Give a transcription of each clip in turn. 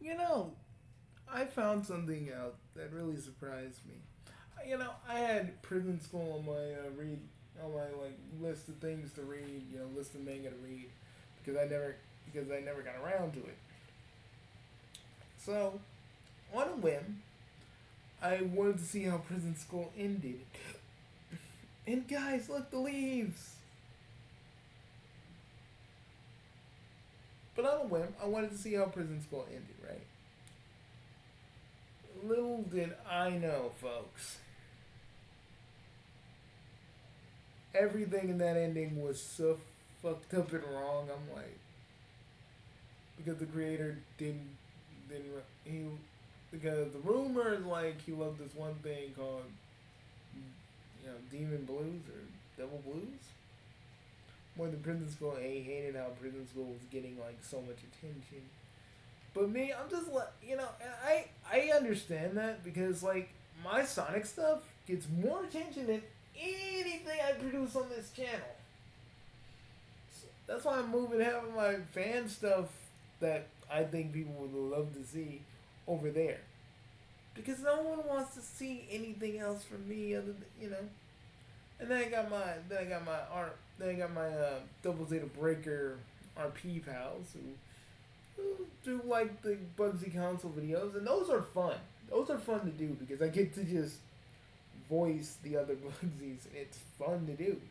You know, I found something out that really surprised me. I had prison school on my read on my like list of things to read. List of manga to read because I never got around to it. So, on a whim, I wanted to see how prison school ended. And guys, look, the leaves. But on a whim, I wanted to see how prison school ended. Right. Little did I know, folks. Everything in that ending was so fucked up and wrong. I'm like, because the creator didn't he because the rumor is like he loved this one thing called Demon Blues or Devil Blues. More than prison school, and he hated how prison school was getting like so much attention. But me, I'm just like and I understand that because like my Sonic stuff gets more attention than anything I produce on this channel. So that's why I'm moving half of my fan stuff that I think people would love to see over there. Because no one wants to see anything else from me other than. And then I got my Double Zeta Breaker RP pals who do like the Bugsy console videos, and those are fun. Those are fun to do because I get to just voice the other Bugsies, and it's fun to do.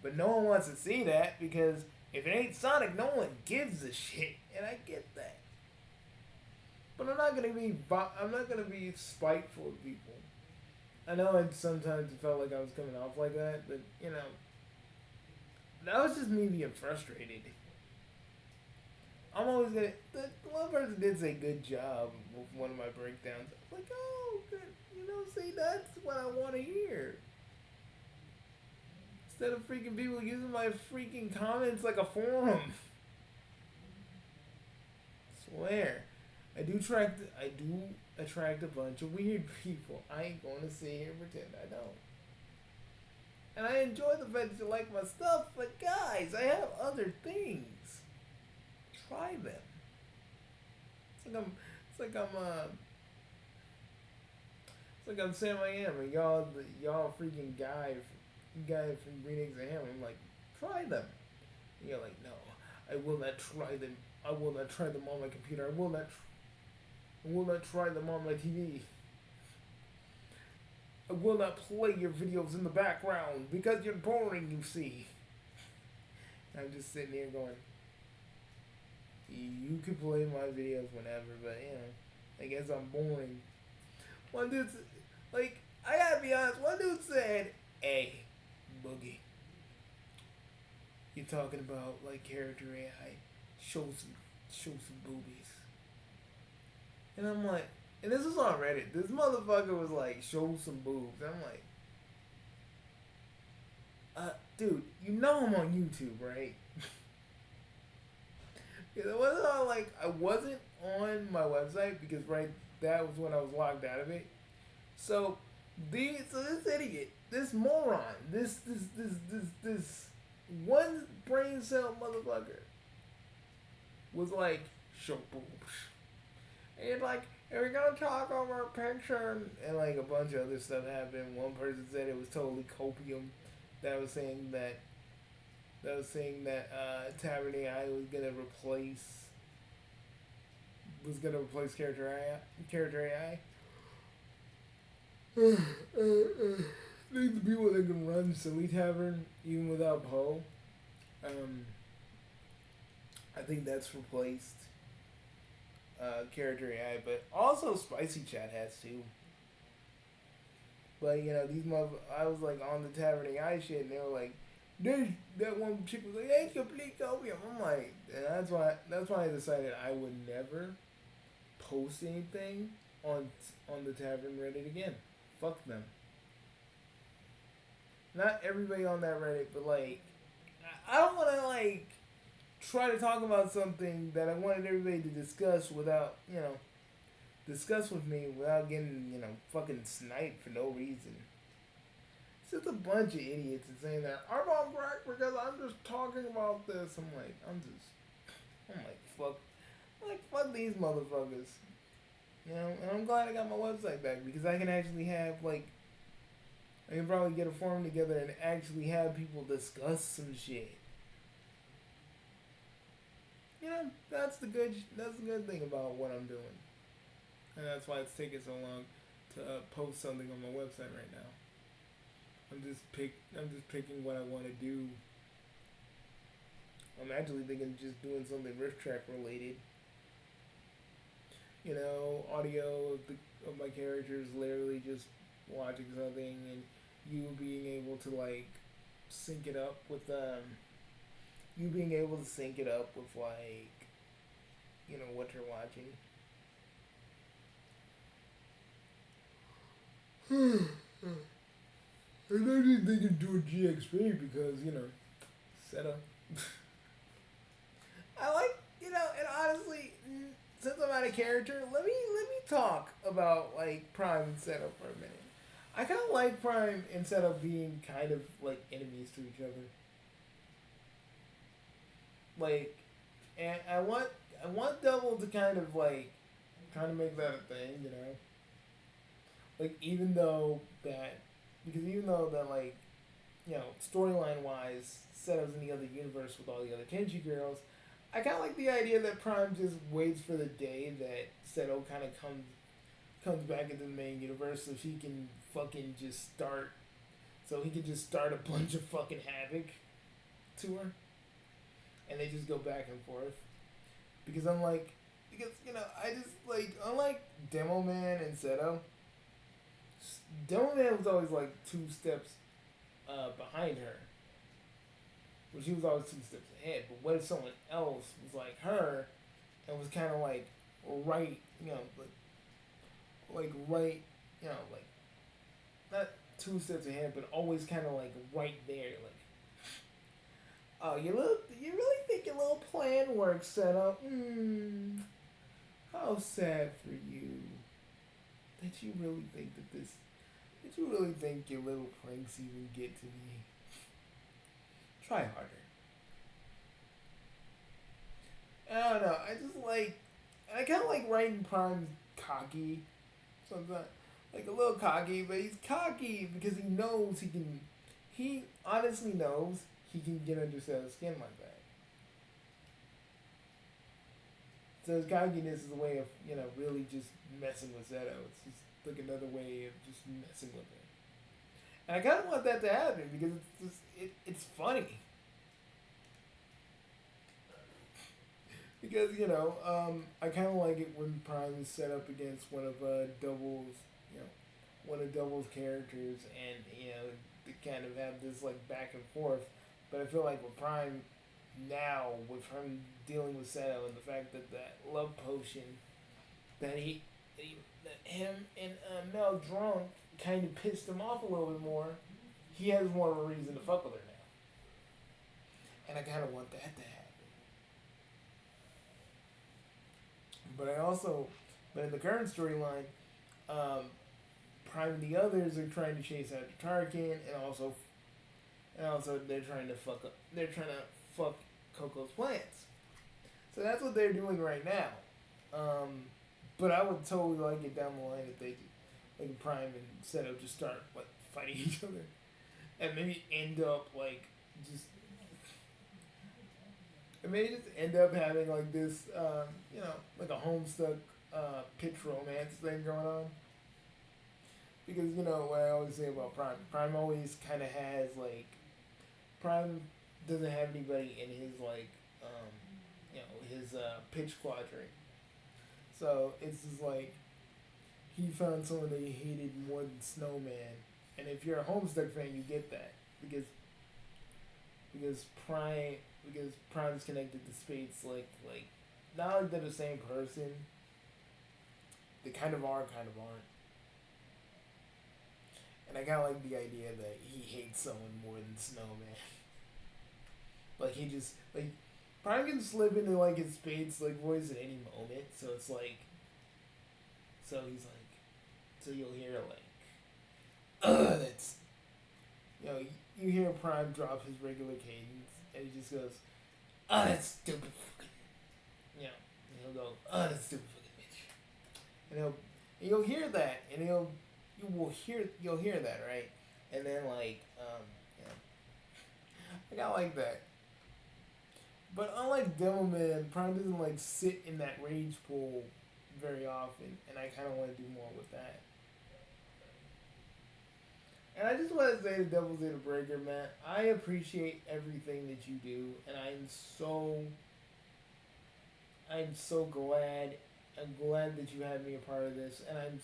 But no one wants to see that because if it ain't Sonic, no one gives a shit, and I get that. But I'm not gonna be spiteful of people. I know sometimes it felt like I was coming off like that, but that was just me being frustrated. I'm always gonna. The one person did say good job with one of my breakdowns. I was like, oh, good. See, that's what I want to hear. Instead of freaking people using my freaking comments like a forum. Swear. I do attract a bunch of weird people. I ain't gonna sit here and pretend I don't. And I enjoy the fact that you like my stuff, but guys, I have other things. Try them. It's like I'm Sam I am, and y'all freaking guy from Green Eggs and Ham. I'm like, try them. And you're like, no, I will not try them. I will not try them on my computer. I will not try them on my TV. I will not play your videos in the background because you're boring, you see. I'm just sitting here going, you can play my videos whenever, but I guess I'm boring. One dude, like, I gotta be honest, one dude said, hey, Boogie, you're talking about, like, character AI, show some boobies. And I'm like, and this was on Reddit. This motherfucker was like, show some boobs. I'm like, dude, I'm on YouTube, right? Because I wasn't on my website because that was when I was logged out of it. So this idiot, this moron, this one brain cell motherfucker was like, show boobs. And like, and we're gonna talk over a picture, and like a bunch of other stuff happened. One person said it was totally copium. That was saying that Tavern AI was gonna replace character AI. These people that can run Silly Tavern even without Poe. I think that's replaced character AI, but also Spicy Chat has too. But I was like on the Tavern AI shit, and they were like, that one chick was like, "Hey, complete copium." I'm like, and that's why I decided I would never post anything on the Tavern Reddit again. Fuck them. Not everybody on that Reddit, but like, I don't want to like try to talk about something that I wanted everybody to discuss discuss with me without getting, fucking sniped for no reason. It's just a bunch of idiots and saying that I'm on crack because I'm just talking about this. I'm like, fuck. Like, fuck these motherfuckers. You know, and I'm glad I got my website back because I can actually have, like, I can probably get a forum together and actually have people discuss some shit. You know, that's the good thing about what I'm doing. And that's why it's taking so long to post something on my website right now. I'm just picking what I want to do. I'm actually thinking of just doing something riff track related. You know, audio of my characters literally just watching something and you being able to like sync it up with you being able to sync it up with like you know what you're watching. And I didn't think of doing GXP because you know setup. I like you know, and honestly, since I'm out of character, let me talk about like Prime and setup for a minute. I kind of like Prime and setup being kind of like enemies to each other. Like, and I want Double to kind of make that a thing, you know. Like even though that like you know storyline wise setups in the other universe with all the other Tenchi girls, I kind of like the idea that Prime just waits for the day that Seto kind of comes back into the main universe so she can fucking just start so he can just start a bunch of fucking havoc to her, and they just go back and forth. Because because you know I just like unlike Demo Man and Seto, Demo Man was always like two steps behind her, well, she was always two steps ahead. But what if someone else was like her and was kind of like right, you know, like right, you know, like not two steps ahead, but always kind of like right there, like. Oh, you really think your little plan works, Setup? How sad for you that you really think that you really think your little pranks even get to me. Try harder. I don't know. I just like. I kind of like writing Prime cocky sometimes. Like a little cocky, but he's cocky because he knows he can. He honestly knows he can get under Seth's skin like that. So his cockiness is a way of, you know, really just messing with Zeto. It's just like another way of just messing with him. And I kind of want that to happen because it's funny. Because I kind of like it when Prime is set up against one of Double's, you know, one of Double's characters, and they kind of have this like back and forth. But I feel like with Prime now, with him dealing with Seto and the fact that that love potion that that him and Mel drunk kind of pissed him off a little bit more, he has more of a reason to fuck with her now, and I kind of want that to happen. But but in the current storyline, um, Prime and the others are trying to chase after Tarkin, and also they're trying to fuck up. They're trying to fuck Coco's plans. So that's what they're doing right now. But I would totally like it down the line if they, like Prime and Seto just start like fighting each other, and maybe end up like just it may just end up having like this, like a homestuck pitch romance thing going on. Because what I always say about Prime, Prime always kind of has like, Prime doesn't have anybody in his like, his pitch quadrant. So it's just like he found someone that he hated more than Snowman, and if you're a Homestuck fan, you get that because Prime's connected to Space like not like they're the same person. They kind of are, kind of aren't. And I kind of like the idea that he hates someone more than Snowman. Like he just like Prime can slip into like his Spade's like voice at any moment, so it's like, so he's like, so you'll hear like, that's, you hear Prime drop his regular cadence, and he just goes, that's stupid fucking, he'll go, oh, that stupid fucking bitch, and you'll hear that, and you'll hear that, right, and then like you know, like I like that. But unlike Devilman, Prime doesn't like sit in that rage pool very often, and I kind of want to do more with that. And I just want to say to Devil's Data Breaker, man, I appreciate everything that you do, and I'm so glad. I'm glad that you had me a part of this, and I'm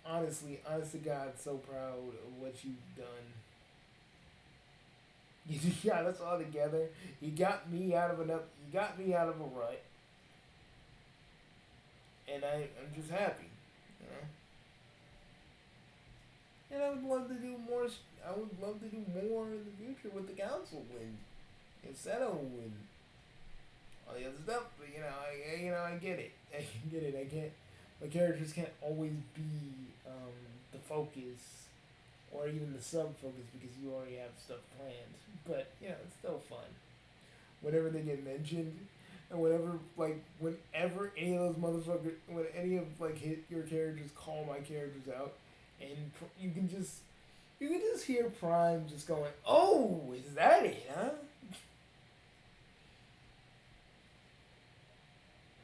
honestly, honest to God, so proud of what you've done. You got us all together. You got me out of You got me out of a rut, and I'm just happy, you know. And I would love to do more. I would love to do more in the future with the council when instead of when all the other stuff. But I get it. I get it. I can't. My characters can't always be the focus or even the sub focus because you already have stuff planned. But it's still fun. Whenever they get mentioned, and whenever any of those motherfuckers, when any of your characters call my characters out, and you can just hear Prime just going, "Oh, is that it, huh?"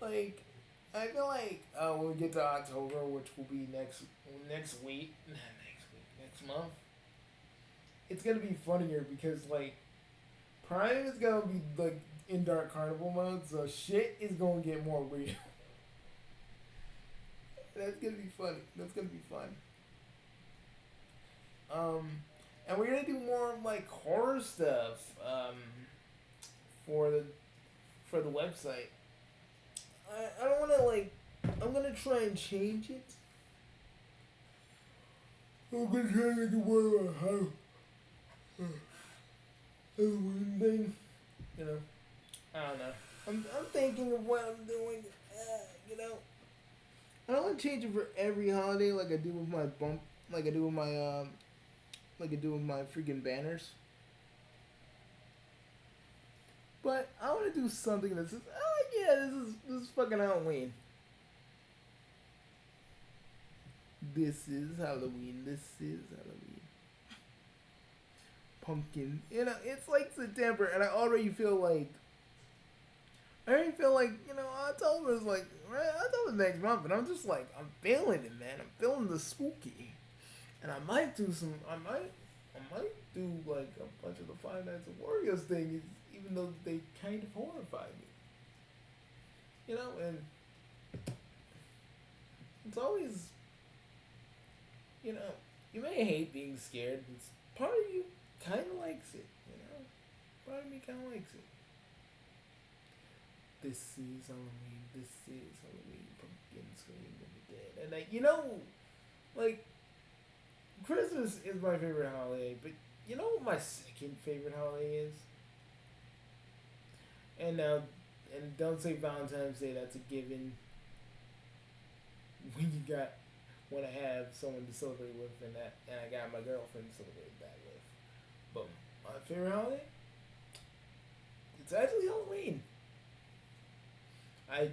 Like, I feel like when we get to October, which will be next week, not next week, next month, it's gonna be funnier because Prime is gonna be in Dark Carnival mode, so shit is gonna get more real. That's gonna be funny. That's gonna be fun. Um, and we're gonna do more horror stuff for the website. I don't want to I'm gonna try and change it. I'm gonna try and make it more of a Halloween thing. I don't know. I'm thinking of what I'm doing. I don't want to change it for every holiday like I do with my like I do with my freaking banners. But I want to do something that says, "Oh yeah, this is fucking Halloween. This is Halloween. This is Halloween." Pumpkin. It's like September, and I already feel October's October's next month, and I'm just I'm feeling it, man. I'm feeling the spooky, and I might do do a bunch of the Five Nights at Warriors things, even though they kind of horrify me. And it's always, you may hate being scared, but part of you kind of likes it. Part of me kind of likes it. This is Halloween. This is Halloween. Pumpkin scream in the dead. And Christmas is my favorite holiday, but you know what my second favorite holiday is? And now, and don't say Valentine's Day. That's a given. When I have someone to celebrate with, and I got my girlfriend to celebrate that with. But my favorite holiday? It's actually Halloween. I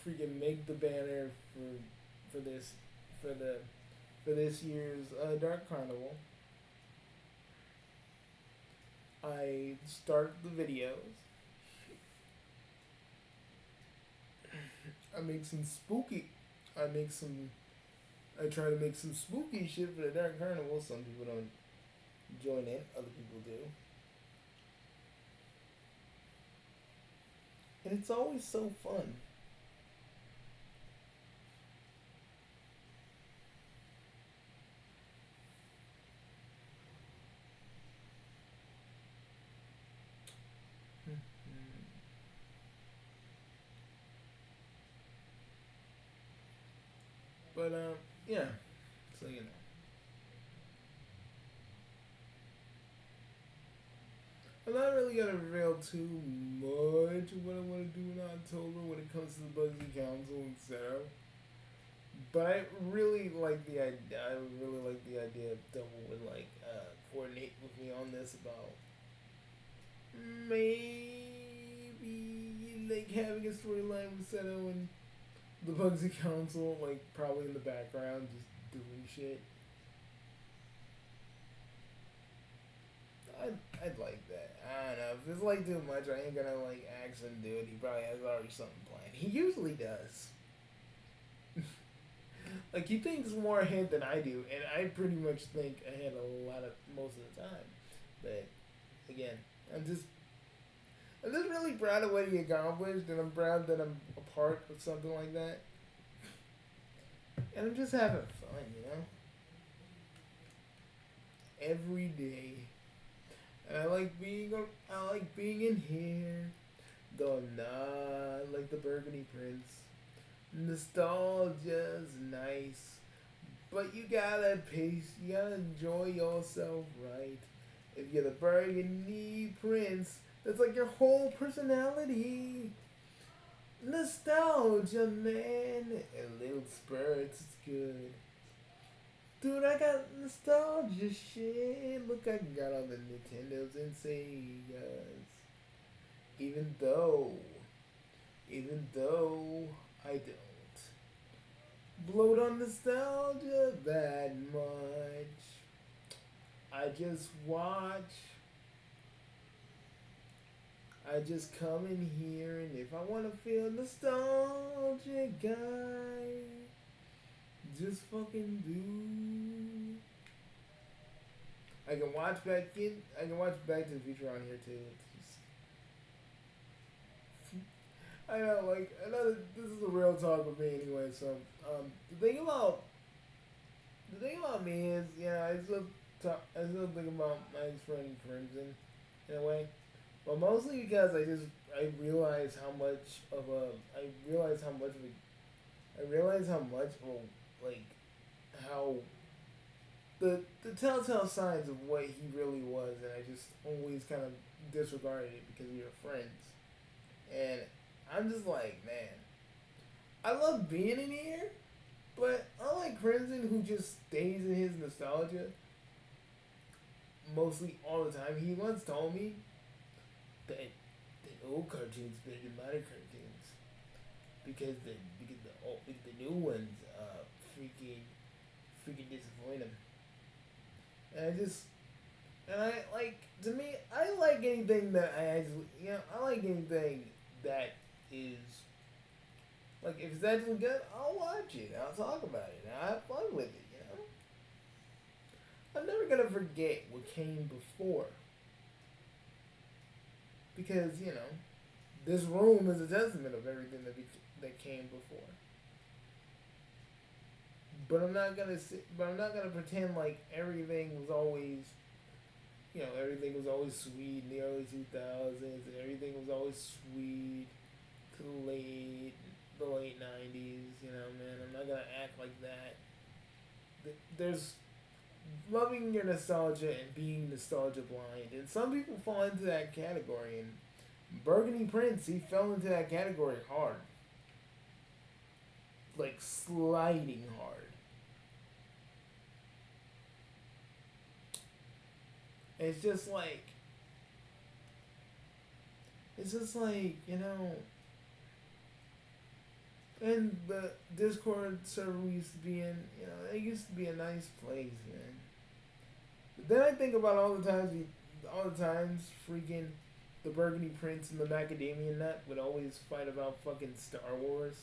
freaking make the banner for this year's Dark Carnival. I start the videos. I try to make some spooky shit for the Dark Carnival. Some people don't join in, other people do. And it's always so fun. But yeah. So I'm not really gonna reveal too much of what I want to do in October when it comes to the Bugsy Council, etc. But I really like the idea. I really like the idea of Double would coordinate with me on this about maybe like having a storyline with Seto and the Bugsy Council, like probably in the background, just doing shit. I'd like that. I don't know. If it's like too much, I ain't gonna like ask him to do it. He probably has already something planned. He usually does. Like he thinks more ahead than I do, and I pretty much think ahead a lot of most of the time. But again, I'm just I'm just really proud of what he accomplished, and I'm proud that I'm a part of something like that. And I'm just having fun, every day. And I like being in here, though I'm not like the Burgundy Prince. Nostalgia's nice, but you gotta pace. You gotta enjoy yourself, right? If you're the Burgundy Prince, that's like your whole personality. Nostalgia, man. And little spurts, it's good. Dude, I got nostalgia shit. Look, I got all the Nintendos and Segas. Even though, even though I don't bloat on nostalgia that much. I just watch. I just come in here, and if I want to feel nostalgic, guy, just fucking do. I can watch I can watch Back to the Future on here too. It's just, I know, like, I know that this is a real talk with me anyway. So, the thing about me is, I still think about my friend Crimson in a way, but mostly because I realize how much of a I realize how much of a I realize how much well like how the telltale signs of what he really was, and I just always kind of disregarded it because we were friends, and I'm just like, man, I love being in here, but unlike Crimson, who just stays in his nostalgia mostly all the time, he once told me that the old cartoons better than modern cartoons because the new ones freaking disappoint him. And I like to me I like anything that I like anything that is like if it's actually good, I'll watch it. I'll talk about it. I'll have fun with it. I'm never gonna forget what came before because this room is a testament of everything that came before. But I'm not gonna pretend like everything was always sweet in the early 2000s, and everything was always sweet to the late 90s. Man, I'm not gonna act like that. There's loving your nostalgia and being nostalgia blind, and some people fall into that category. And Burgundy Prince, he fell into that category hard, like sliding hard. It's just like and the Discord server we used to be in, it used to be a nice place, man. But then I think about all the times freaking the Burgundy Prince and the Macadamia Nut would always fight about fucking Star Wars.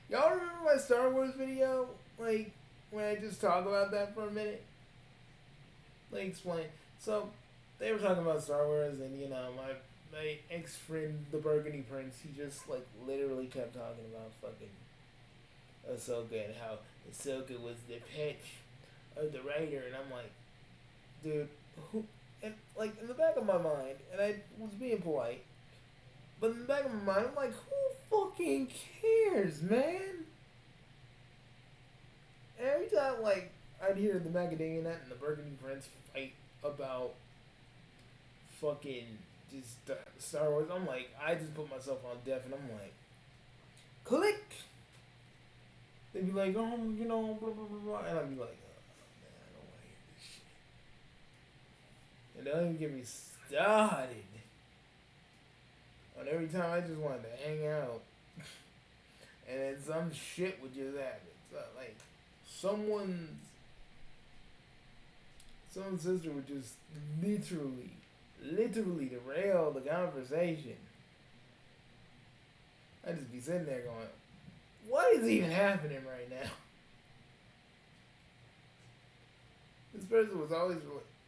Y'all remember my Star Wars video? Like, when I just talk about that for a minute? Like, explain. So, they were talking about Star Wars, and, my ex-friend, the Burgundy Prince, he just, like, literally kept talking about fucking Ahsoka and how Ahsoka was the pet of the writer, and I'm like, dude, who... And, like, in the back of my mind, and I was being polite, but in the back of my mind, I'm like, who fucking cares, man? And every time, like, I'd hear the Macadamia Nut and the Burgundy Prince fight about fucking just Star Wars, I'm like, I just put myself on deaf, and I'm like, click! They'd be like, oh, blah, blah, blah, blah, and I'd be like, oh, man, I don't want to hear this shit. And don't even get me started And every time I just wanted to hang out, and then some shit would just happen. So like, someone's someone's sister would just literally derail the conversation. I'd just be sitting there going, "What is even happening right now?" This person was always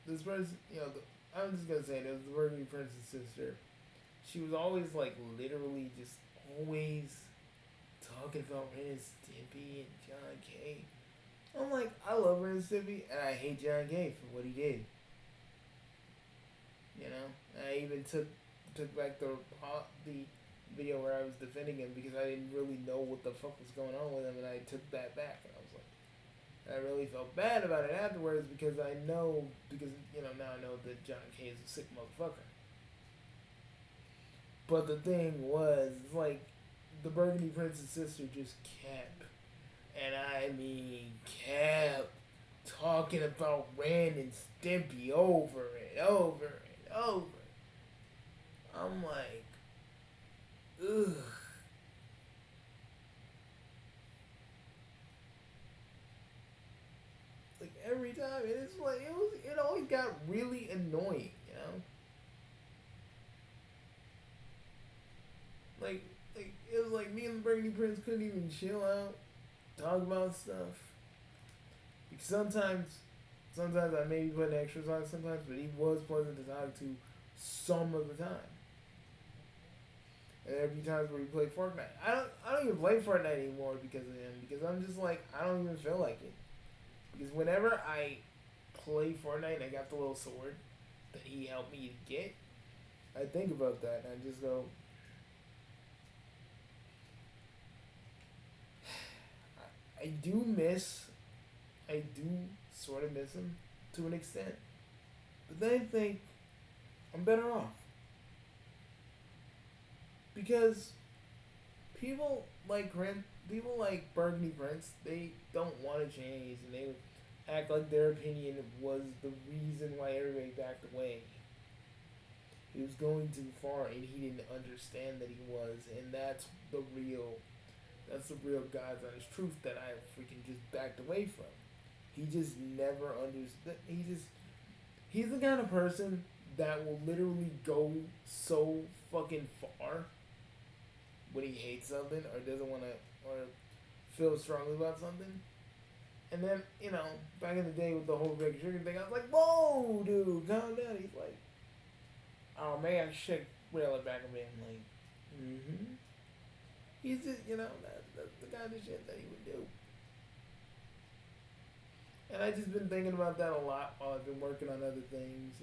this person, I'm just gonna say it was the Burgundy Prince's sister. She was always like literally just always talking about Ren and Stimpy and John K. I'm like, I love Ren and Stimpy and I hate John K for what he did. I even took back the video where I was defending him because I didn't really know what the fuck was going on with him, and I took that back, and I was like, I really felt bad about it afterwards because now I know that John K is a sick motherfucker. But the thing was, like, the Burgundy Prince's sister just kept, and I mean kept, talking about Ren and Stimpy over and over and over. I'm like, ugh. Like every time, and it's like it always got really annoying. Like it was like me and the Burgundy Prince couldn't even chill out, talk about stuff. Because sometimes I may be putting extras on sometimes, but he was pleasant to talk to some of the time. And there'd be times where we play Fortnite. I don't even play Fortnite anymore because of him. Because I'm just like, I don't even feel like it. Because whenever I play Fortnite and I got the little sword that he helped me get, I think about that and I just go, I do sort of miss him to an extent. But then I think I'm better off. Because people like Burgundy Prince, they don't want to change, and they act like their opinion was the reason why everybody backed away. He was going too far, and he didn't understand that he was, and that's the real God's honest truth that I freaking just backed away from. He just never understood. He's the kind of person that will literally go so fucking far when he hates something or doesn't want to or feels strongly about something. And then, back in the day with the whole Big Sugar thing, I was like, whoa, dude, calm down. He's like, oh, man, I should reel it back a bit. I'm like, mm-hmm. He's just, that's the kind of shit that he would do. And I just been thinking about that a lot while I've been working on other things.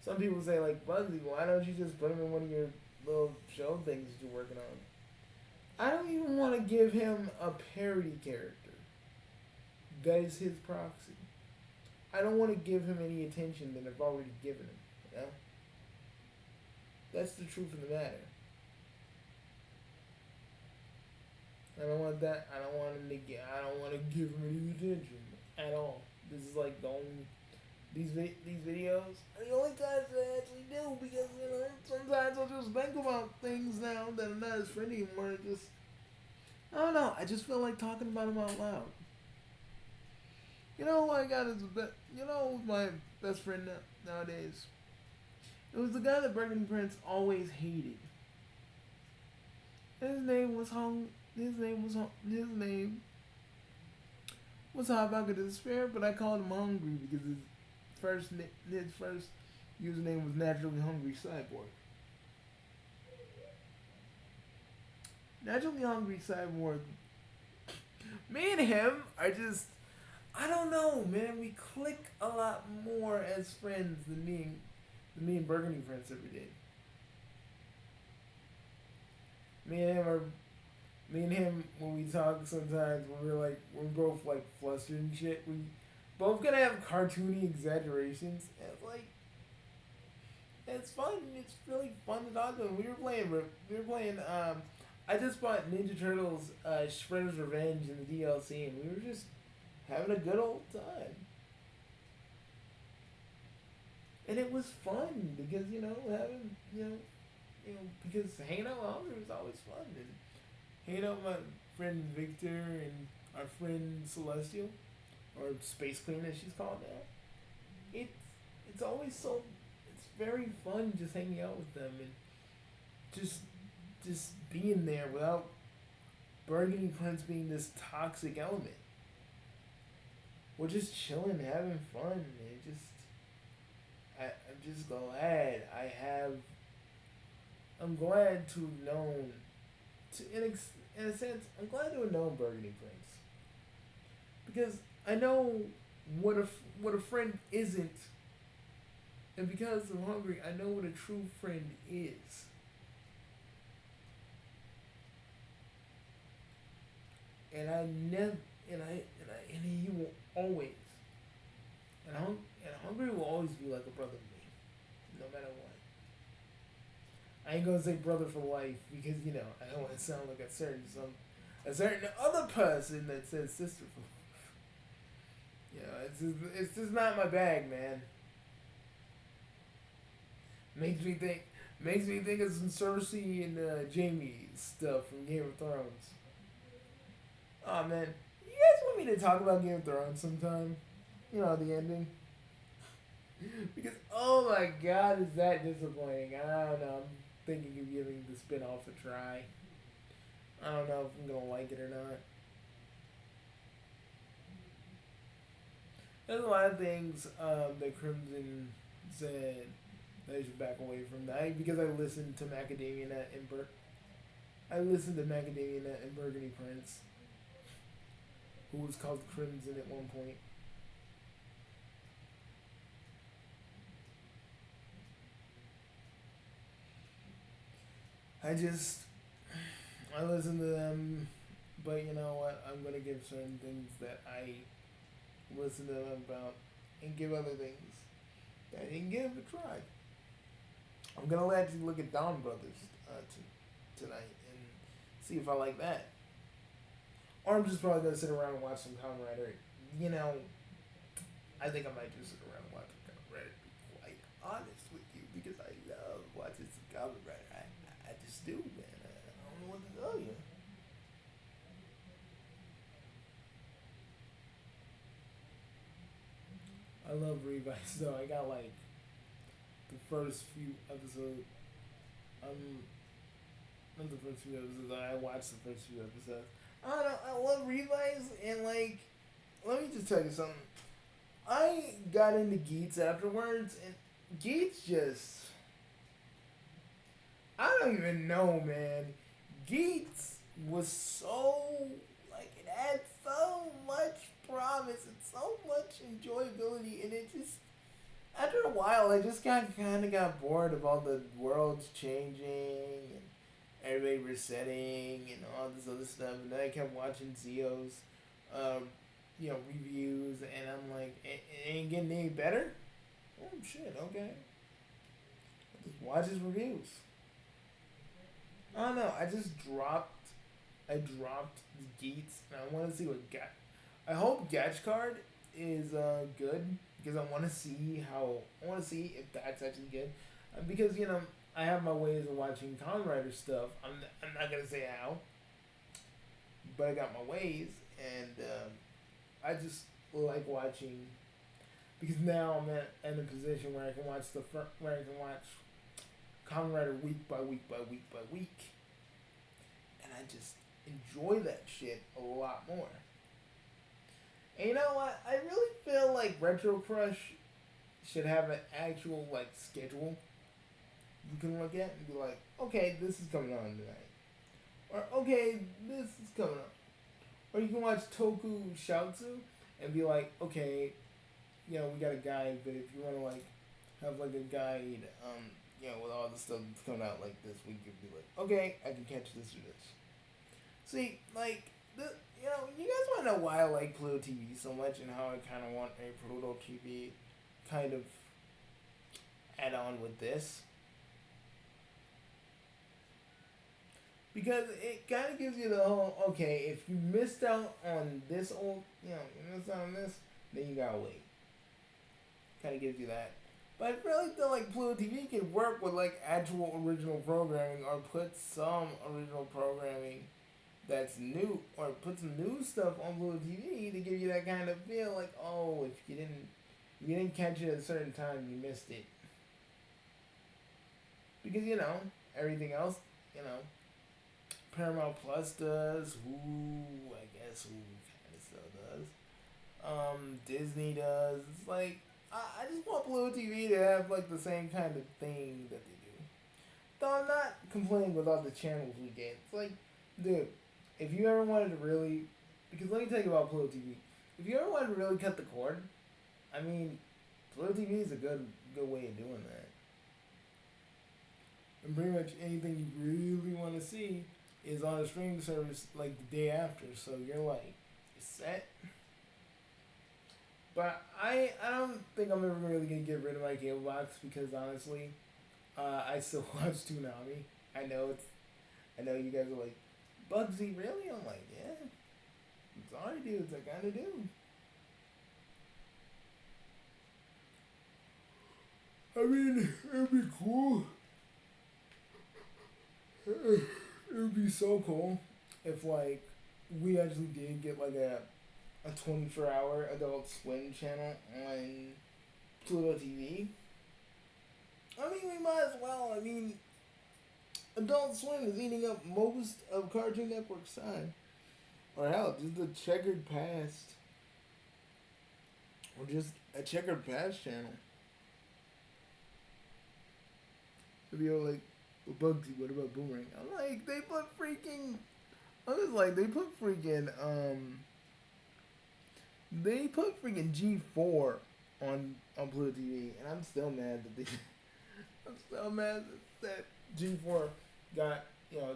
Some people say, like, Bugsy, why don't you just put him in one of your little show things that you're working on? I don't even want to give him a parody character. That is his proxy. I don't want to give him any attention that I've already given him, That's the truth of the matter. I don't want that. I don't want to give him any attention at all. This is like the only these videos are the only times I actually do because sometimes I'll just think about things now that I'm not his friend anymore. I don't know. I just feel like talking about him out loud. Who I got as who's my best friend nowadays? It was the guy that Burgundy Prince always hated. His name was Hot Bucket of Despair, but I called him Hungry because his first username was Naturally Hungry Cyborg. Naturally Hungry Cyborg. Me and him are just, I don't know, man. We click a lot more as friends than me and Burgundy Prince ever did. Me and him, when we talk sometimes, we're both like flustered and shit. We both gonna have cartoony exaggerations. And it's fun. It's really fun to talk to him. We were playing. I just bought Ninja Turtles, Shredder's Revenge in the DLC, and we were just having a good old time. And it was fun because having because hanging out with Hunger was always fun. And hanging out with my friend Victor and our friend Celestial, or Space Queen as she's called now. It's it's always so it's very fun just hanging out with them and just just being there without Burgundy Prince being this toxic element. We're just chilling, having fun, and I'm just glad I'm glad to have known, in a sense, I'm glad to have known Burgundy Prince. Because I know what a friend isn't, and because I'm hungry, I know what a true friend is. And I never, and he will always, and hungry will always be like a brother to me, no matter what. I ain't gonna say brother for life because I don't want to sound like a certain other person that says sister for life. It's just not my bag, man. Makes me think of some Cersei and Jamie stuff from Game of Thrones. Oh man, you guys want me to talk about Game of Thrones sometime? The ending. Because oh my god, is that disappointing? I don't know. I'm thinking of giving the spin-off a try. I don't know if I'm gonna like it or not. There's a lot of things that Crimson said that I should back away from that because I listened to Macadamia Nut and Burgundy Prince, who was called Crimson at one point. I listen to them, but you know what? I'm gonna give certain things that I listen to them about, and give other things that I didn't give a try. I'm gonna actually look at Dawn Brothers tonight and see if I like that. Or I'm just probably gonna sit around and watch some Kamen Rider. I think I might just sit around and watch some Kamen Rider. To be quite honest with you, because I love watching some Kamen Rider. I just do, man. I don't know what to tell you. I love Revice though. I got like the first few episodes. Not the first few episodes. I watched the first few episodes. I don't know. I love Revice and like. Let me just tell you something. I got into Geats afterwards, and Geats just. I don't even know, man. Geats was so. Like, it had so much promise and so much enjoyability, and it just. After a while, I just kind of got bored of all the worlds changing and everybody resetting and all this other stuff. And then I kept watching Zio's, reviews, and I'm like, it ain't getting any better. Oh shit! Okay, I just watch his reviews. I don't know. I dropped the Geats, and I want to see what I hope Gatch Card is good because I want to see if that's actually good, because I have my ways of watching Kamen Rider stuff. I'm not gonna say how, but I got my ways, and I just like watching because now I'm in a position where I can watch Kamen Rider week by week by week by week, and I just enjoy that shit a lot more. And you know what? I really feel like Retro Crush should have an actual schedule you can look at and be like, okay, this is coming on tonight, or okay, this is coming on, or you can watch Toku Shoutsu and be like, okay, we got a guide, but if you want to have a guide, with all the stuff that's coming out this week, you'd be like, okay, I can catch this or this. See, you guys want to know why I like Pluto TV so much and how I kind of want a Pluto TV kind of add on with this? Because it kind of gives you the whole, okay, if you missed out on this you missed out on this, then you gotta wait. Kind of gives you that. But I really feel like Pluto TV can work with like actual original programming or put some original programming that's new or put some new stuff on Pluto TV to give you that kind of feel like, oh, if you didn't catch it at a certain time, you missed it. Because everything else, you know, Paramount Plus does, Hulu, I guess Hulu kind of still does. Disney does. It's like I just want Pluto TV to have like the same kind of thing that they do. Though I'm not complaining with all the channels we get. It's like, dude, if you ever wanted to really, because let me tell you about Pluto TV. If you ever wanted to really cut the cord, I mean, Pluto TV is a good way of doing that. And pretty much anything you really want to see is on a streaming service like the day after. So you're like, you're set. But I don't think I'm ever really gonna get rid of my cable box because honestly, I still watch Toonami. I know you guys are like, Bugsy, really? I'm like, yeah. I'm sorry, dudes, I kinda do. I mean, it'd be cool. It would be so cool if like we actually did get like a 24-hour Adult Swim channel on Pluto TV. I mean, we might as well. I mean, Adult Swim is eating up most of Cartoon Network's time. Or hell, just the Checkered Past. Or just a Checkered Past channel. To be all like, well, Bugsy, what about Boomerang? I'm like, they put freaking. I was like, they put freaking G4 on Pluto TV, and I'm still mad that I'm still mad that G4 got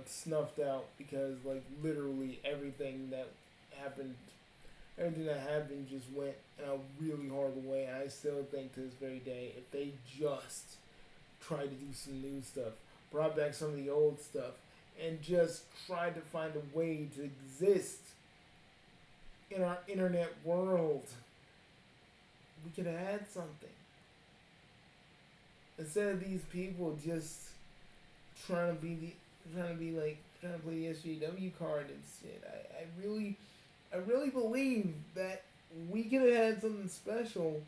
snuffed out because like literally happened, everything that happened just went in a really horrible way. And I still think to this very day, if they just tried to do some new stuff, brought back some of the old stuff, and just tried to find a way to exist in our internet world, we could have had something. Instead of these people just trying to play the SJW card and shit. I really believe that we could have had something special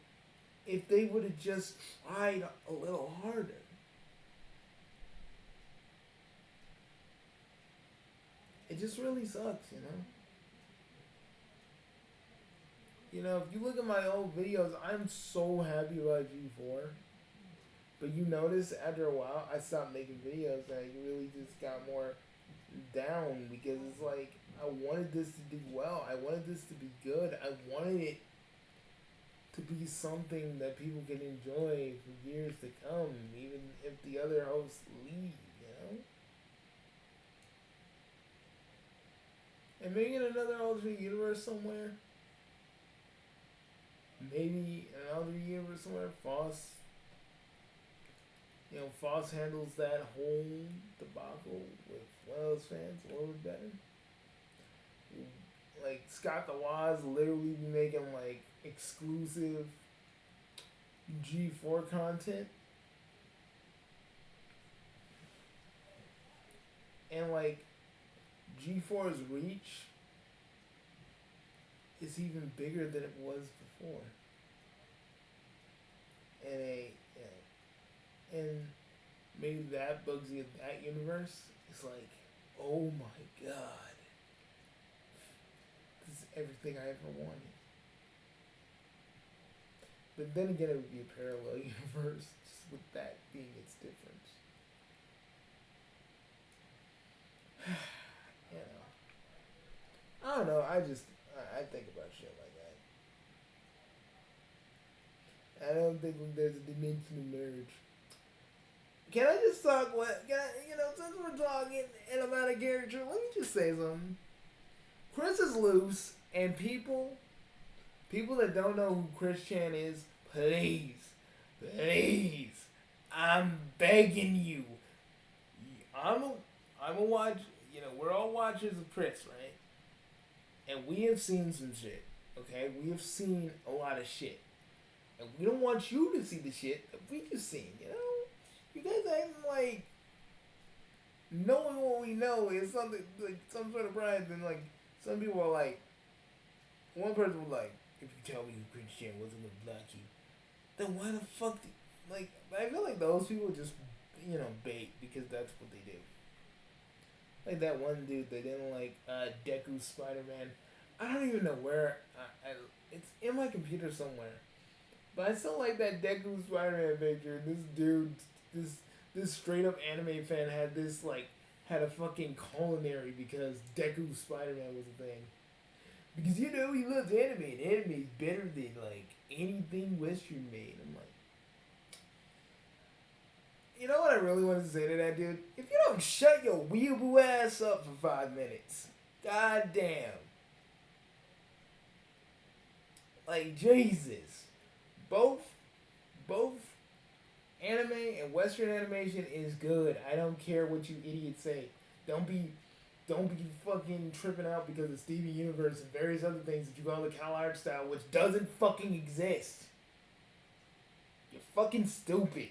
if they would have just tried a little harder. It just really sucks, if you look at my old videos, I'm so happy about G4. But you notice after a while, I stopped making videos. I really just got more down because it's like, I wanted this to do well. I wanted this to be good. I wanted it to be something that people can enjoy for years to come, even if the other hosts leave, And maybe in another alternate universe somewhere. Maybe in another universe somewhere, Foss handles that whole debacle with one of those fans a little bit better. Like, Scott the Woz literally be making, like, exclusive G4 content. And, like, G4's reach is even bigger than it was before. And maybe that Bugsy of that universe is like, oh my god, this is everything I ever wanted. But then again, it would be a parallel universe, just with that being its difference. I don't know. I think about shit like that. I don't think there's a dimensional marriage. Can I just talk? Since we're talking and I'm out of character, let me just say something. Chris is loose, and people that don't know who Chris Chan is, please, I'm begging you. I'm a watch. We're all watchers of Chris, right? And we have seen some shit. Okay, we have seen a lot of shit. And we don't want you to see the shit that we just seen, you know? You guys acting like knowing what we know is something like some sort of pride. Then like some people are like, one person was like, if you tell me who Christian wasn't gonna block you, then why the fuck? Like I feel like those people just bait because that's what they do. Like that one dude that didn't like Deku Spider Man. I don't even know where. It's in my computer somewhere. But I still like that Deku Spider Man picture. This dude, this straight up anime fan had a fucking culinary because Deku Spider Man was a thing. Because he loves anime and anime is better than like anything Western made. I'm like, you know what I really wanted to say to that dude? If you don't shut your weeaboo ass up for 5 minutes, goddamn. Like Jesus. Both anime and Western animation is good. I don't care what you idiots say. Don't be fucking tripping out because of Steven Universe and various other things that you call the Cal Art style, which doesn't fucking exist. You're fucking stupid.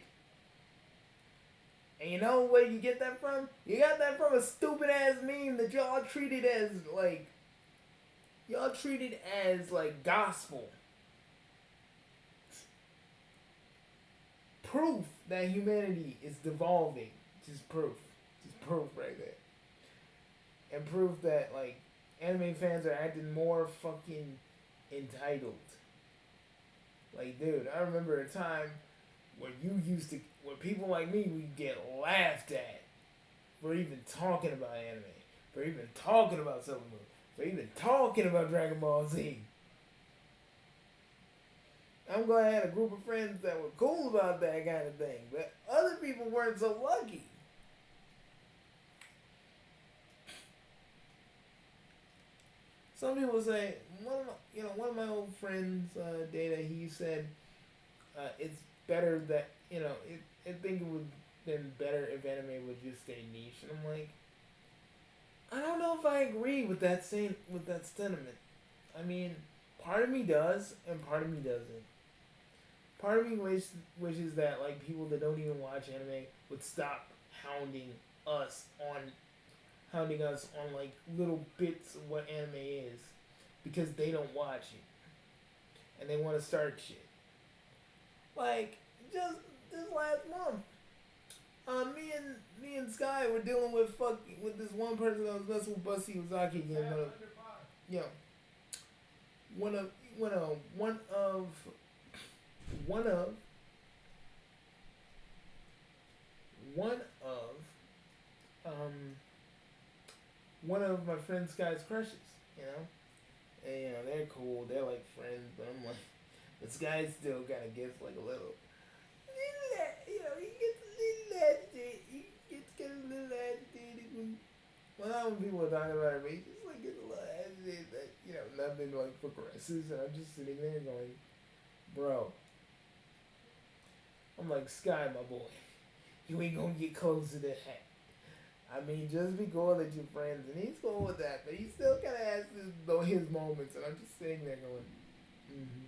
And you know where you get that from? You got that from a stupid ass meme that y'all treated as gospel. Proof that humanity is devolving. Just proof. Just proof right there. And proof that like anime fans are acting more fucking entitled. Like dude, I remember a time where where people like me would get laughed at for even talking about anime, for even talking about Sailor Moon, for even talking about Dragon Ball Z. I'm glad I had a group of friends that were cool about that kind of thing, but other people weren't so lucky. Some people say one of my old friends, Data. He said it's better that I think it would have been better if anime would just stay niche, and I'm like, I don't know if I agree with that sentiment. I mean, part of me does, and part of me doesn't. Part of me wishes that like people that don't even watch anime would stop us hounding us on like little bits of what anime is, because they don't watch it, and they want to start shit. Like just this last month, me and Sky were dealing with this one person that was messing with Bugsy Ozaki again. You know, one of one of one of one of one of one of my friend Sky's crushes, and they're cool, they're like friends, but I'm like, this guy still kind of gets like a little, he gets a little agitated. He gets kind of a little agitated when people are talking about it, but he just like gets a little agitated that nothing like progresses, and I'm just sitting there going, bro. I'm like, Sky, my boy, you ain't gonna get close to that hat. I mean, just be cool that you're friends, and he's cool with that, but he still kind of has his moments, and I'm just sitting there going, mm-hmm.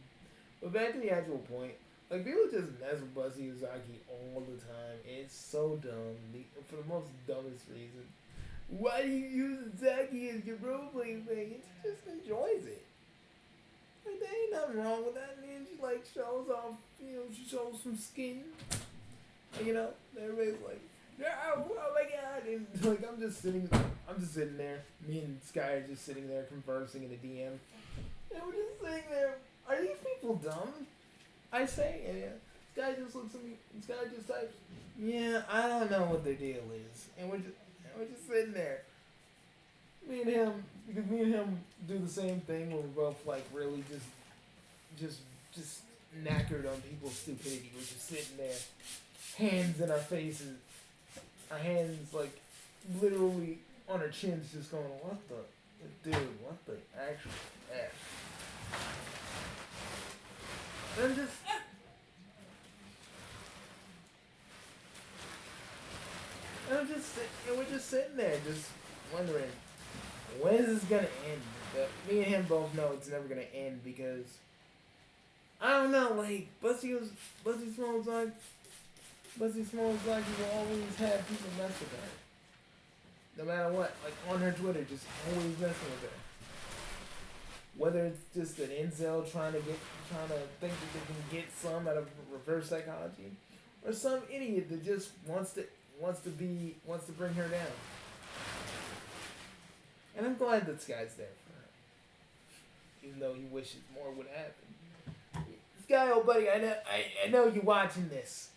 But back to the actual point, like, people just mess with Bugsy Ozaki all the time, and it's so dumb, for the most dumbest reason. Why do you use Ozaki as your role-playing thing? He just enjoys it. Like, there ain't nothing wrong with that, and then she, like, shows off, she shows some skin, and, everybody's like, oh my god, and, like, I'm just sitting there, me and Sky are just sitting there conversing in a DM, and we're just sitting there, are these people dumb? I say, yeah. Sky just looks at me, and Sky just types, yeah, I don't know what their deal is, and we're just sitting there. Me and him do the same thing where we're both like really just knackered on people's stupidity. We're just sitting there, hands in our faces, our hands like literally on our chins, just going, what the actual F? And we're just sitting there, just wondering, when is this gonna end? But me and him both know it's never gonna end because I don't know, like Bugsy Smalls like he will always have people mess with her. No matter what, like on her Twitter, just always messing with her. Whether it's just an incel trying to think that they can get some out of reverse psychology, or some idiot that just wants to bring her down. And I'm glad this guy's there for her, even though he wishes more would happen. This guy, oh buddy, I know you watching this,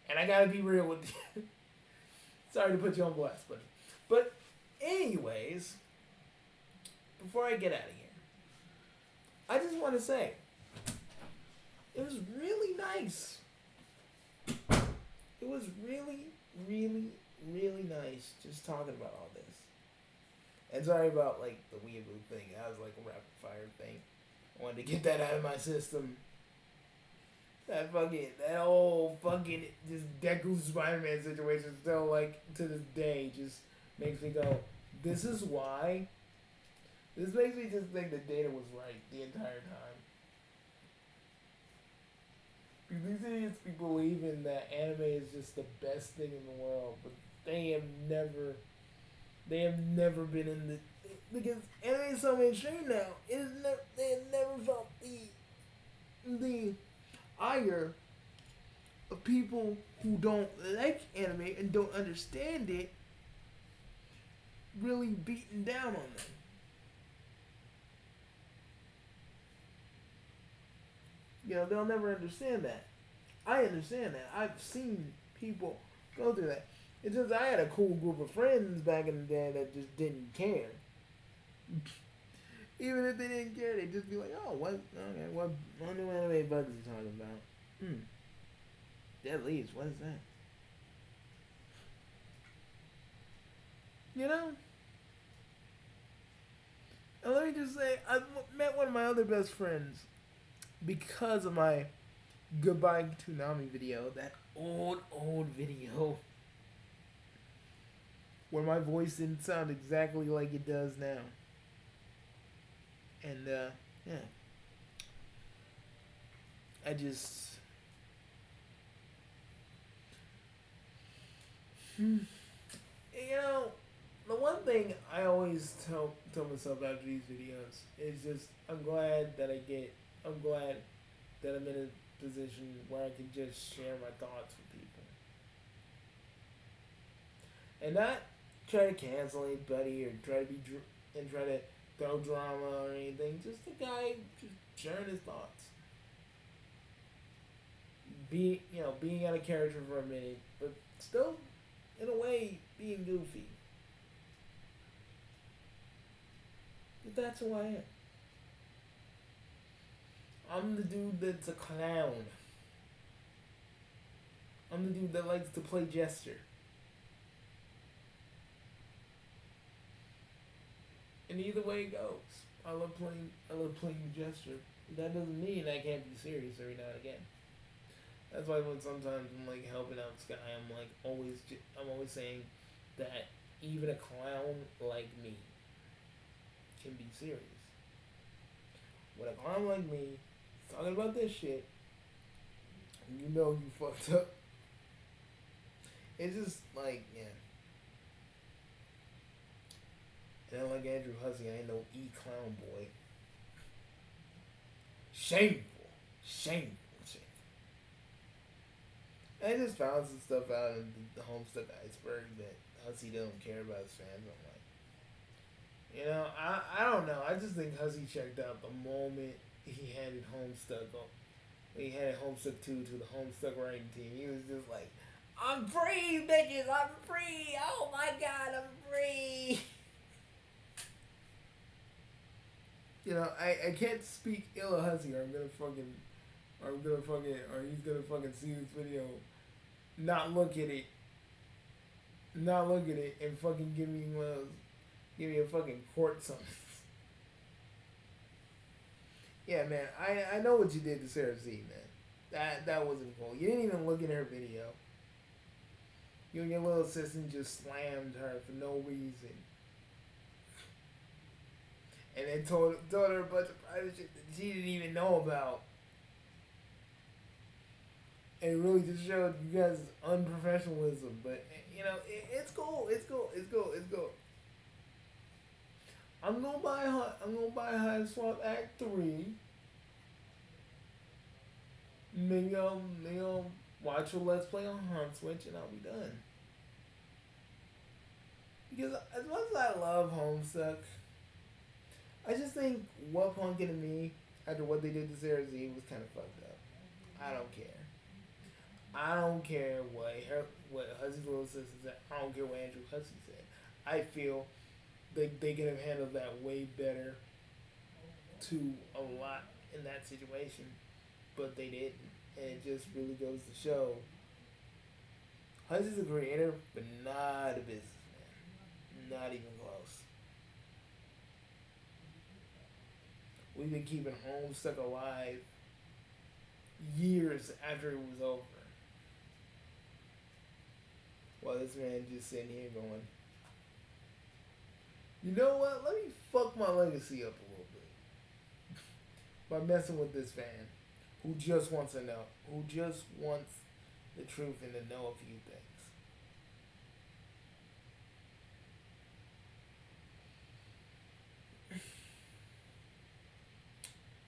and I gotta be real with you. Sorry to put you on blast, buddy. But anyways, before I get out of here, I just want to say it was really nice. It was really, really, really nice just talking about all this. And sorry about like the weeaboo thing. That was like a rapid fire thing. I wanted to get that out of my system. That whole fucking just Deku Spider-Man situation still like to this day just makes me go, this is why. This makes me just think that Data was right the entire time. Because these idiots be believing that anime is just the best thing in the world, but they have never been in the, because anime is so mainstream now. They have never felt the ire of people who don't like anime and don't understand it really beating down on them. You know, they'll never understand that. I understand that. I've seen people go through that. It's just I had a cool group of friends back in the day that just didn't care. Even if they didn't care, they'd just be like, oh, what new anime Bugsy talking about? Dead Leaves, what is that? You know? And let me just say, I met one of my other best friends because of my Goodbye Toonami video, that old video where my voice didn't sound exactly like it does now. And, yeah. I just... You know, the one thing I always tell myself after these videos is just, I'm glad that I'm in a position where I can just share my thoughts with people. And not try to cancel anybody or try to throw drama or anything. Just a guy just sharing his thoughts. Being out of character for a minute, but still, in a way, being goofy. But that's who I am. I'm the dude that's a clown. I'm the dude that likes to play jester. And either way it goes, I love playing the jester. That doesn't mean I can't be serious every now and again. That's why when sometimes I'm like helping out Sky, I'm always saying that even a clown like me can be serious. When a clown like me is talking about this shit, you know you fucked up. It's just like, yeah. And then like Andrew Hussey, I ain't no clown boy. Shameful. I just found some stuff out in the Homestuck Iceberg that Hussey don't care about his fans. I'm like, you know, I don't know. I just think Hussey checked out the moment he handed Homestuck up. He handed Homestuck 2 to the Homestuck writing team. He was just like, I'm free, bitches! I'm free! Oh my god, I'm free! You know, I can't speak ill of Hussey or he's gonna fucking see this video, not look at it, and fucking give me a fucking court summons. Yeah, man, I know what you did to Sarah Z, man. That wasn't cool. You didn't even look at her video. You and your little assistant just slammed her for no reason. and then told her a bunch of private shit that she didn't even know about. And it really just showed you guys' unprofessionalism. But it's cool. It's cool. It's cool. It's cool. I'm gonna buy High Swap Act 3. Maybe I'll watch a Let's Play on Hunt Switch and I'll be done. Because as much as I love Homestuck, I just think what Punk and me after what they did to Sarah Z was kind of fucked up. I don't care. I don't care what Hussey's little sister said. I don't care what Andrew Hussey said. I feel they could have handled that way better to a lot in that situation, but they didn't. And it just really goes to show Hussey's a creator, but not a businessman. Not even close. We've been keeping Homestuck alive years after it was over. While this man just sitting here going, you know what? Let me fuck my legacy up a little bit by messing with this fan who just wants to know, who just wants the truth and to know a few things.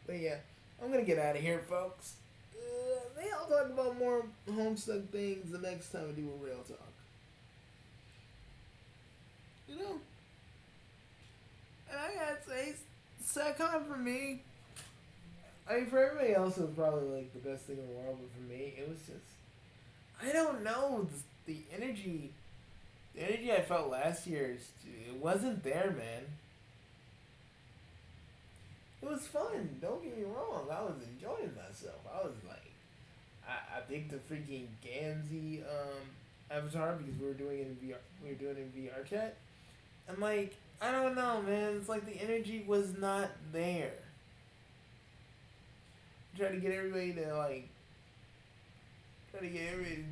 But yeah, I'm gonna get out of here, folks. Maybe I'll talk about more Homestuck things the next time I do a real talk. You know, and I gotta say, SatCon for me, I mean, for everybody else, it was probably like the best thing in the world, but for me, it was just, I don't know, the energy I felt last year, it wasn't there, man. It was fun. Don't get me wrong. I was enjoying myself. I was like, I picked the freaking Gamzee avatar because we were doing it in VR. We were doing it in VR chat. And like, I don't know, man. It's like the energy was not there. Try to get everybody to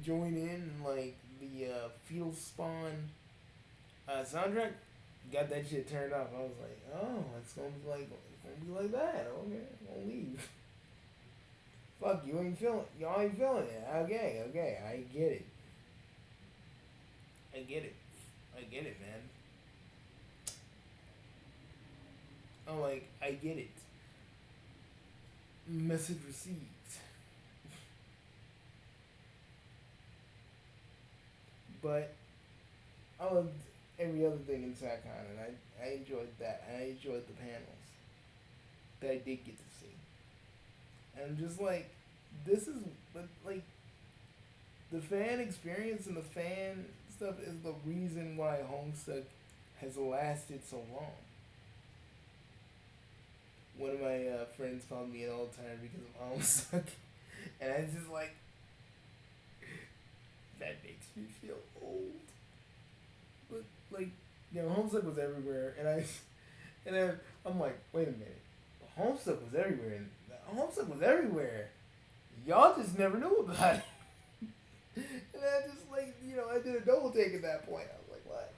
join in like the Field Spawn soundtrack. Got that shit turned off. I was like, oh, it's gonna be like that. Okay, I'm gonna leave. Fuck, y'all ain't feeling it. Okay, I get it. I get it, man. I'm like, I get it. Message received. But I loved every other thing in SatCon, and I enjoyed that. I enjoyed the panels that I did get to see. And I'm just like, this is, but like, the fan experience and the fan stuff is the reason why Homestuck has lasted so long. One of my friends called me an old timer because of Homestuck, and I just like, that makes me feel old. But like, Homestuck was everywhere, and I'm like, wait a minute, Homestuck was everywhere, and Homestuck was everywhere. Y'all just never knew about it. And I just like, I did a double take at that point. I was like, what?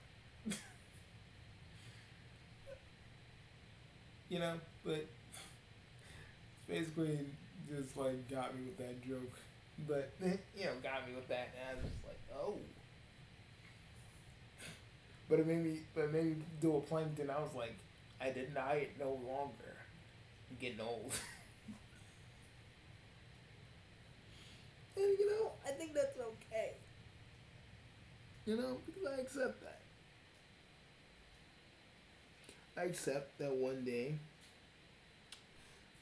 But basically just like got me with that joke. But got me with that, and I was just like, oh. But it made me do a plankton. I was like, I deny it no longer. I'm getting old. And I think that's okay. Because I accept that. I accept that one day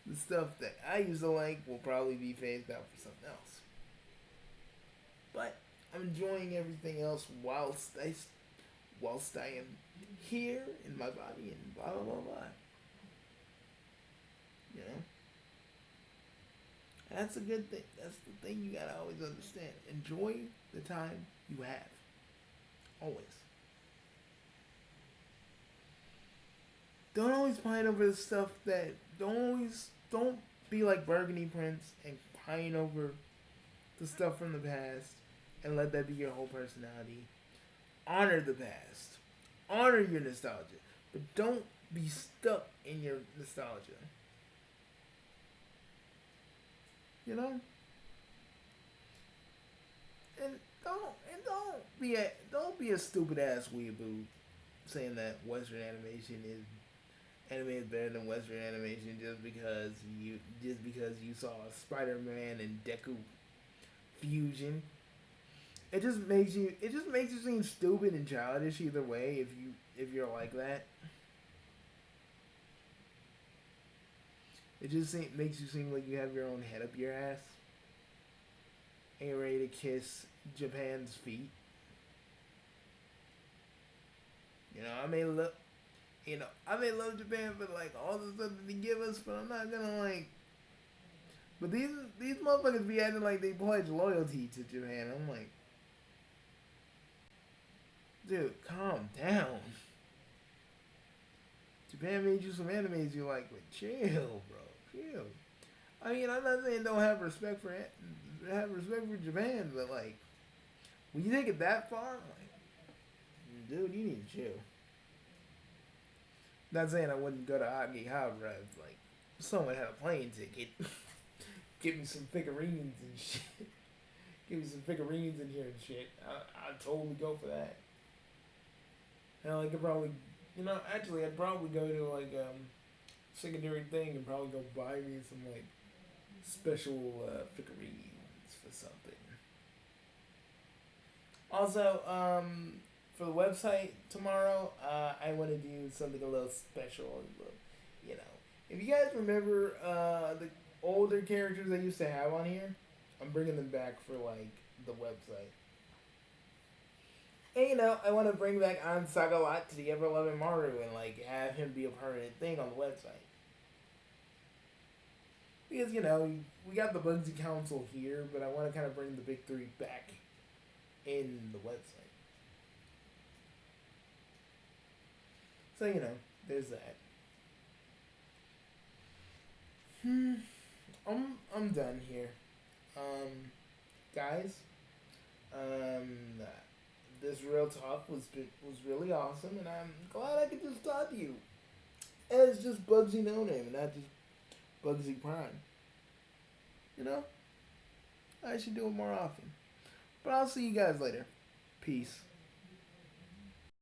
the stuff that I used to like will probably be phased out for something else. But I'm enjoying everything else whilst I am here in my body and blah blah blah blah. And that's a good thing. That's the thing you gotta always understand. Enjoy the time you have. Always. Don't always pine over the stuff that don't be like Burgundy Prince and pine over the stuff from the past and let that be your whole personality. Honor the past. Honor your nostalgia. But don't be stuck in your nostalgia. You know, and don't be a stupid ass weeaboo saying that Western animation is anime is better than Western animation just because you saw Spider Man and Deku fusion. It just makes you seem stupid and childish either way if you're like that. Makes you seem like you have your own head up your ass and you're ready to kiss Japan's feet. You know, I may love Japan for like all the stuff that they give us, but I'm not gonna like. But these motherfuckers be acting like they pledge loyalty to Japan. I'm like, dude, calm down. Japan made you some animes you like, but chill, bro, chill. I mean, I'm not saying don't have respect for Japan, but like when you take it that far, like, dude, you need to chill. Not saying I wouldn't go to Akihabara if like someone had a plane ticket, give me some figurines and shit, give me some figurines in here and shit. I'd totally go for that. And I could probably, actually, I'd probably go to like secondary thing and probably go buy me some like special figurines for something. Also, for the website tomorrow, I want to do something a little special. You know, if you guys remember the older characters I used to have on here, I'm bringing them back for like the website. And I want to bring back An Sagalot to the Ever Loving Maru and like have him be a permanent thing on the website. Because we got the Bugsy Council here, but I want to kind of bring the big three back in the website. So there's that. I'm done here. Guys, um, this real talk was really awesome, and I'm glad I could just talk to you as just Bugsy No Name, and not just Bugsy Prime. You know, I should do it more often. But I'll see you guys later. Peace.